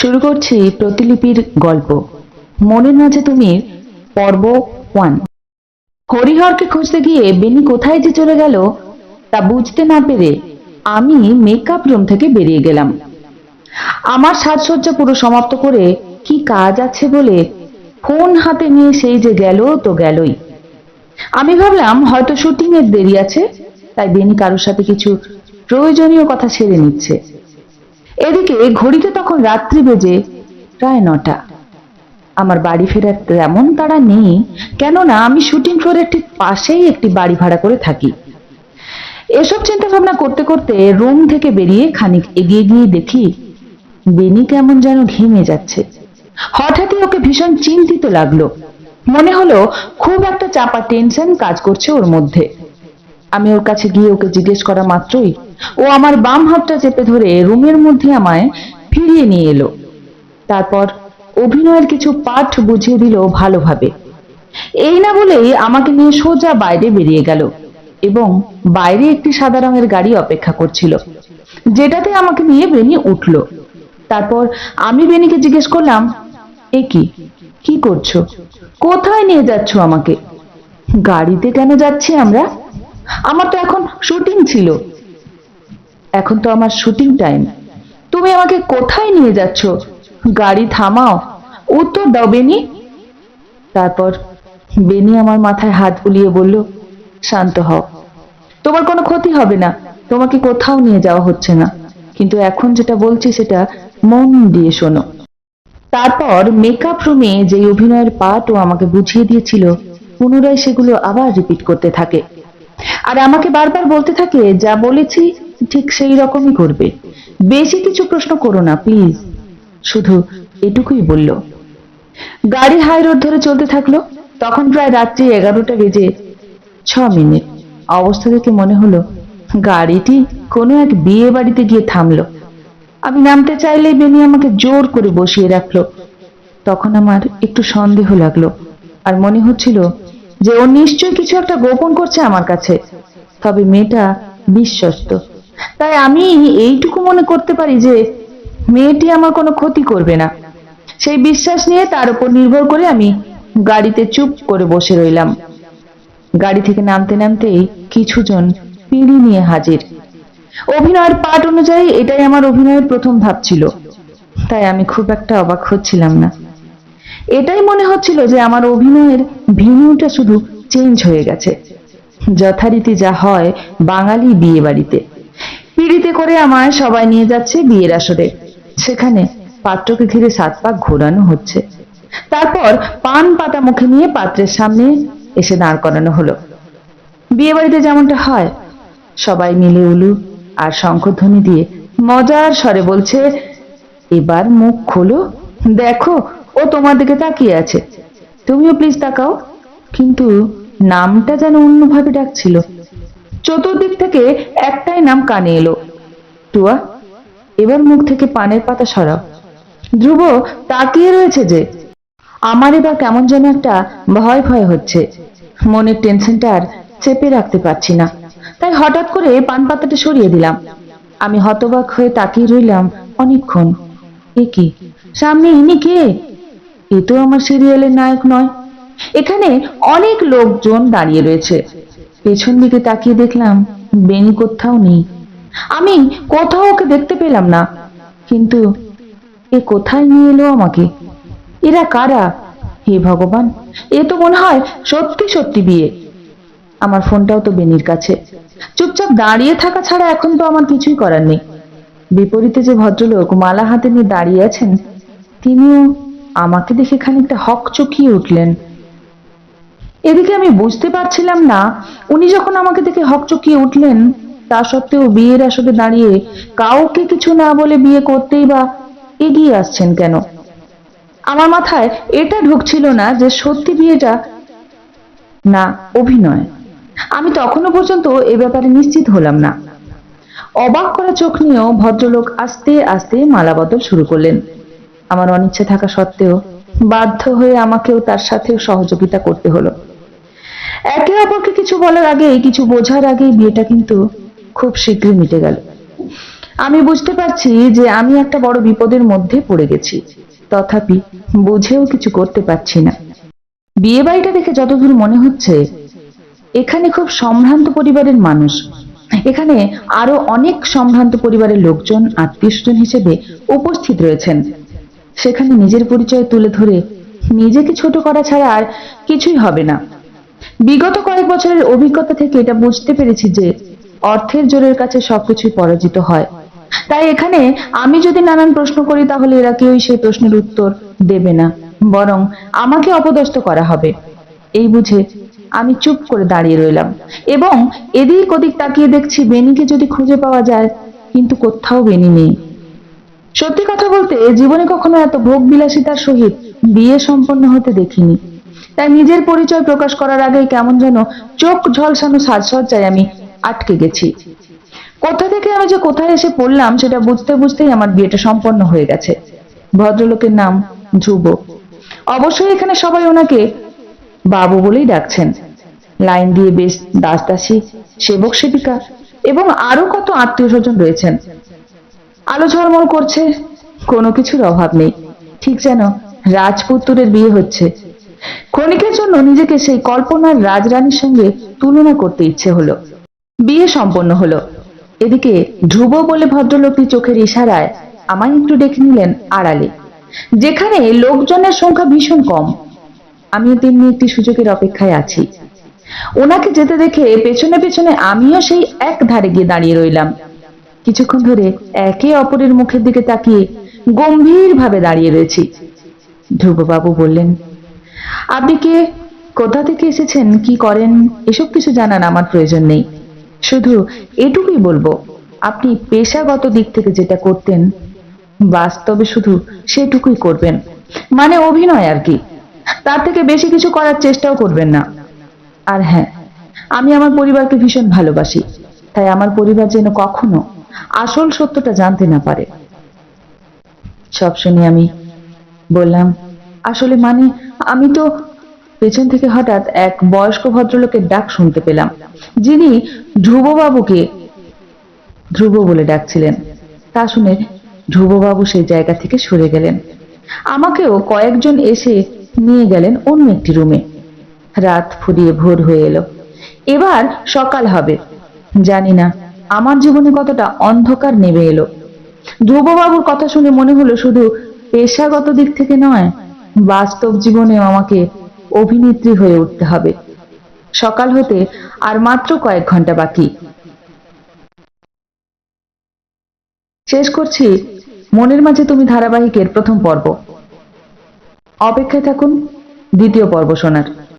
শুরু করছি প্রতিলিপির গল্প মনের মাঝে তুমি পর্ব 1। হরিহরকে খুঁজতে গিয়ে বেনি কোথায় যে চলে গেল তা বুঝতে না পেরে আমি মেকআপ রুম থেকে বেরিয়ে গেলাম। আমার সাজসজ্জা পুরো সমাপ্ত করে কি কাজ আছে বলে ফোন হাতে নিয়ে সেই যে গেল তো গেলই। আমি ভাবলাম হয়তো শুটিং এর দেরি আছে, তাই বেনি কারোর সাথে কিছু প্রয়োজনীয় কথা সেরে নিচ্ছে। এদিকে ঘড়িতে তখন রাত্রি বেজে প্রায় 9টা। আমার বাড়ি ফেরার তেমন তাড়া নেই, কেননা আমি শুটিং ফ্লোরের ঠিক পাশেই একটি বাড়ি ভাড়া করে থাকি। এসব চিন্তা ভাবনা করতে করতে রুম থেকে বেরিয়ে খানিক এগিয়ে গিয়ে দেখি বেনি কেমন যেন ঘেমে যাচ্ছে। হঠাৎই ওকে ভীষণ চিন্তিত লাগলো, মনে হলো খুব একটা চাপা টেনশন কাজ করছে ওর মধ্যে। আমি ওর কাছে গিয়ে ওকে জিজ্ঞেস করা মাত্রই ও আমার বাম হাতটা চেপে ধরে রুমের মধ্যে আমায় ফিরিয়ে নিয়ে এলো। তারপর অভিনয়ের কিছু পাঠ বুঝিয়ে দিল ভালোভাবে। এই না বলেই আমাকে নিয়ে সোজা বাইরে বেরিয়ে গেল এবং বাইরে একটি সাদা রঙের গাড়ি অপেক্ষা করছিল, যেটাতে আমাকে নিয়ে বেনি উঠল। তারপর আমি বেনিকে জিজ্ঞেস করলাম, এ কি করছো, কোথায় নিয়ে যাচ্ছ আমাকে? গাড়িতে কেন যাচ্ছি আমরা? আমার তো এখন শুটিং ছিল। এখন তো আমার শুটিং টাইম, তুমি আমাকে কোথায় নিয়ে যাচ্ছ? গাড়ি থামাও, উত্তর দাও বেনি। তারপর বেনি আমার মাথায় হাত বুলিয়ে বলল, শান্ত হও, তোমার কোনো ক্ষতি হবে না, তোমাকে কোথাও নিয়ে যাওয়া হচ্ছে না, কিন্তু এখন যেটা বলছি সেটা মন দিয়ে শোনো। তারপর মেকআপ রুমে যে অভিনয়ের পাঠ ও আমাকে বুঝিয়ে দিয়েছিল পুনরায় সেগুলো আবার রিপিট করতে থাকে, আর আমাকে বারবার বলতে থাকে যা বলেছি ঠিক সেই রকমই করবে, বেশি কিছু প্রশ্ন করো না প্লিজ, শুধু এটুকুই বলল। গাড়ি হাই রোড ধরে চলতে থাকলো। তখন প্রায় রাত্রি 11টা বেজে 6 মিনিট। অবস্থা দেখে মনে হলো গাড়িটি কোনো এক বিয়ে বাড়িতে গিয়ে থামলো। আমি নামতে চাইলেই বেনি আমাকে জোর করে বসিয়ে রাখলো। তখন আমার একটু সন্দেহ লাগলো, আর মনে হচ্ছিল যে ও নিশ্চয়ই কিছু একটা গোপন করছে আমার কাছে। তবে মেয়েটা বিশ্বস্ত, তাই আমি এইটুকু মনে করতে পারি যে মেয়েটি আমার কোনো ক্ষতি করবে না। সেই বিশ্বাস নিয়ে তার উপর নির্ভর করে আমি গাড়িতে চুপ করে বসে রইলাম। গাড়ি থেকে নামতে নামতেই কিছুজন পিঁড়ি নিয়ে হাজির। অভিনয়ের পাঠ অনুযায়ী এটাই আমার অভিনয়ের প্রথম ধাপ ছিল, তাই আমি খুব একটা অবাক হচ্ছিলাম না। এটাই মনে হচ্ছিল যে আমার অভিনয়ের ভিন্যুটা শুধু চেঞ্জ হয়ে গেছে, যথারীতি যা হয় বাঙালি বিয়ে বাড়িতে। পিঁড়িতে করে আমায় সবাই নিয়ে যাচ্ছে বিয়ের আসরে, সেখানে পাত্রকে ঘিরে 7 পাক ঘোরানো হচ্ছে। তারপর পান পাতা মুখে নিয়ে পাত্রের সামনে এসে দাঁড় করানো হলো। বিয়ে বাড়িতে যেমনটা হয়, সবাই মিলে উলু আর শঙ্খধ্বনি দিয়ে মজার স্বরে বলছে, এবার মুখ খোলো, দেখো ও তোমার দিকে তাকিয়ে আছে, তুমিও প্লিজ তাকাও। কিন্তু নামটা যেন অন্যভাবে ডাকছিল। চতুর্দিক থেকে একটাই নাম কানে এলো, টুয়া, এবার মুখ থেকে পানের পাতা সরাও। ধ্রুব তাকিয়ে রয়েছে যে। আমার এবার কেমন যেন একটা ভয় ভয় হচ্ছে, মনের টেনশনটা আর চেপে রাখতে পারছি না, তাই হঠাৎ করে পান পাতাটা সরিয়ে দিলাম। আমি হতবাক হয়ে তাকিয়ে রইলাম অনেকক্ষণ। এ কি, সামনে ইনি কে? এ তো আমার সিরিয়ালের নায়ক নয়। এখানে অনেক লোকজন দাঁড়িয়ে রয়েছে। পেছন দিকে তাকিয়ে দেখলাম বেনি কোথাও নেই। আমি কোথাও ওকে দেখতে পেলাম না, কিন্তু এ কোথায় নিয়ে এলো আমাকে? এরা কারা? হে ভগবান, এ তো মনে হয় সত্যি সত্যি বিয়ে। আমার ফোনটাও তো বেনির কাছে। চুপচাপ দাঁড়িয়ে থাকা ছাড়া এখন তো আমার কিছুই করার নেই। বিপরীতে যে ভদ্রলোক মালা হাতে নিয়ে দাঁড়িয়ে আছেন, তিনিও আমাকে দেখে খানিকটা হকচকিয়ে উঠলেন। এদিকে আমি বুঝতে পারছিলাম না উনি যখন আমাকে দেখে হকচকিয়ে উঠলেন, তা সত্ত্বেও বিয়ের আসরে দাঁড়িয়ে কাউকে কিছু না বলে বিয়ে করতেই বা এগিয়ে আসছেন কেন? আমার মাথায় এটা ঢুকছিল না যে সত্যি বিয়েটা না অভিনয়। আমি তখনও পর্যন্ত এ ব্যাপারে নিশ্চিত হলাম না। অবাক করা চোখ নিয়েও ভদ্রলোক আস্তে আস্তে মালা বদল শুরু করলেন। আমার অনিচ্ছে থাকা সত্ত্বেও বাধ্য হয়ে আমাকেও তার সাথে সহযোগিতা করতে হলো। একে অপরকে কিছু বলার আগেই, কিছু বোঝার আগেই বিয়েটা কিন্তু খুব শীঘ্রই মিটে গেল। আমি বুঝতে পারছি যে আমি একটা বড় বিপদের মধ্যে পড়ে গেছি, তথাপি বুঝেও কিছু করতে পারছি না। বিয়ে বাড়িটা দেখে যতদূর মনে হচ্ছে এখানে খুব সম্ভ্রান্ত পরিবারের মানুষ, এখানে আরো অনেক সম্ভ্রান্ত পরিবারের লোকজন আত্মীয়স্বজন হিসেবে উপস্থিত রয়েছেন। সেখানে নিজের পরিচয় তুলে ধরে নিজেকে ছোট করা ছাড়া আর কিছুই হবে না। বিগত কয়েক বছরের অভিজ্ঞতা থেকে এটা বুঝতে পেরেছি যে অর্থের জোরের কাছে সবকিছুই পরাজিত হয়। তাই এখানে আমি যদি নানান প্রশ্ন করি তাহলে এরা কেউই সেই প্রশ্নের উত্তর দেবে না, বরং আমাকে অপদস্থ করা হবে। এই বুঝে আমি চুপ করে দাঁড়িয়ে রইলাম এবং এদিক ওদিক তাকিয়ে দেখছি বেনিকে যদি খুঁজে পাওয়া যায়, কিন্তু কোথাও বেনি নেই। সত্যি কথা বলতে জীবনে কখনো এত ভোগ বিলাসিতার সহিত বিয়ে সম্পন্ন হতে দেখিনি। তাই নিজের পরিচয় প্রকাশ করার আগেই কেমন যেন চোখ ঝলসানো সাজসজ্জায় আমি আটকে গেছি। কোথা থেকে আমি যে কোথায় এসে পড়লাম সেটা বুঝতে বুঝতেই আমার বিয়েটা সম্পন্ন হয়ে গেছে। ভদ্রলোকের নাম ধ্রুব। অবশ্যই এখানে সবাই ওনাকে বাবু বলেই ডাকছেন। লাইন দিয়ে বেশ দাসদাসী, সেবক সেবিকা এবং আরো কত আত্মীয় স্বজন রয়েছেন। আলো ঝলমল করছে, কোনো কিছুর অভাব নেই, ঠিক যেন রাজপুত্রের বিয়ে হচ্ছে। ক্ষণিকের জন্য নিজেকে সেই কল্পনার রাজরানীর সঙ্গে তুলনা করতে ইচ্ছে হলো। বিয়ে সম্পন্ন হলো। এদিকে ধ্রুব বলে ভদ্রলোকটি চোখের ইশারায় আমায় একটু ডেকে নিলেন আড়ালে, যেখানে লোকজনের সংখ্যা ভীষণ কম। আমিও তেমনি একটি সুযোগের অপেক্ষায় আছি। ওনাকে যেতে দেখে পেছনে পেছনে আমিও সেই এক ধারে গিয়ে দাঁড়িয়ে রইলাম। কিছুক্ষণ ধরে একে অপরের মুখের দিকে তাকিয়ে গম্ভীরভাবে দাঁড়িয়ে রয়েছি। ধ্রুববাবু বললেন, আপনি কে, কোথা থেকে এসেছেন, কি করেন, এসব কিছু জানার আমার প্রয়োজন নেই। শুধু এটুকুই বলবো, আপনি পেশাগত দিক থেকে যেটা করতেন বাস্তবে শুধু সেটুকুই করবেন, মানে অভিনয় আর কি। তার থেকে বেশি কিছু করার চেষ্টাও করবেন না। আর হ্যাঁ, আমি আমার পরিবারকে ভীষণ ভালোবাসি, তাই আমার পরিবার যেন কখনো আসল সত্যটা জানতে না পারে। সব শুনে আমি বললাম, আসলে মানে আমি তো। পেছন থেকে হঠাৎ এক বয়স্ক ভদ্রলোকের ডাক শুনতে পেলাম, যিনি ধ্রুববাবুকে ধ্রুব বলে ডাকছিলেন। তা শুনে ধ্রুববাবু সেই জায়গা থেকে সরে গেলেন। আমাকেও কয়েকজন এসে নিয়ে গেলেন অন্য একটি রুমে। রাত ফুরিয়ে ভোর হয়ে এলো, এবার সকাল হবে। জানি না আমার জীবনে কতটা অন্ধকার নেমে এলো। ধ্রুববাবুর কথা শুনে মনে হলো শুধু পেশাগত দিক থেকে নয়, বাস্তব জীবনেও আমাকে অভিনেত্রী হয়ে উঠতে হবে। সকাল হতে আর মাত্র কয়েক ঘন্টা বাকি। শেষ করছি মনের মাঝে তুমি ধারাবাহিকের প্রথম পর্ব। অপেক্ষায় থাকুন দ্বিতীয় পর্ব শোনার।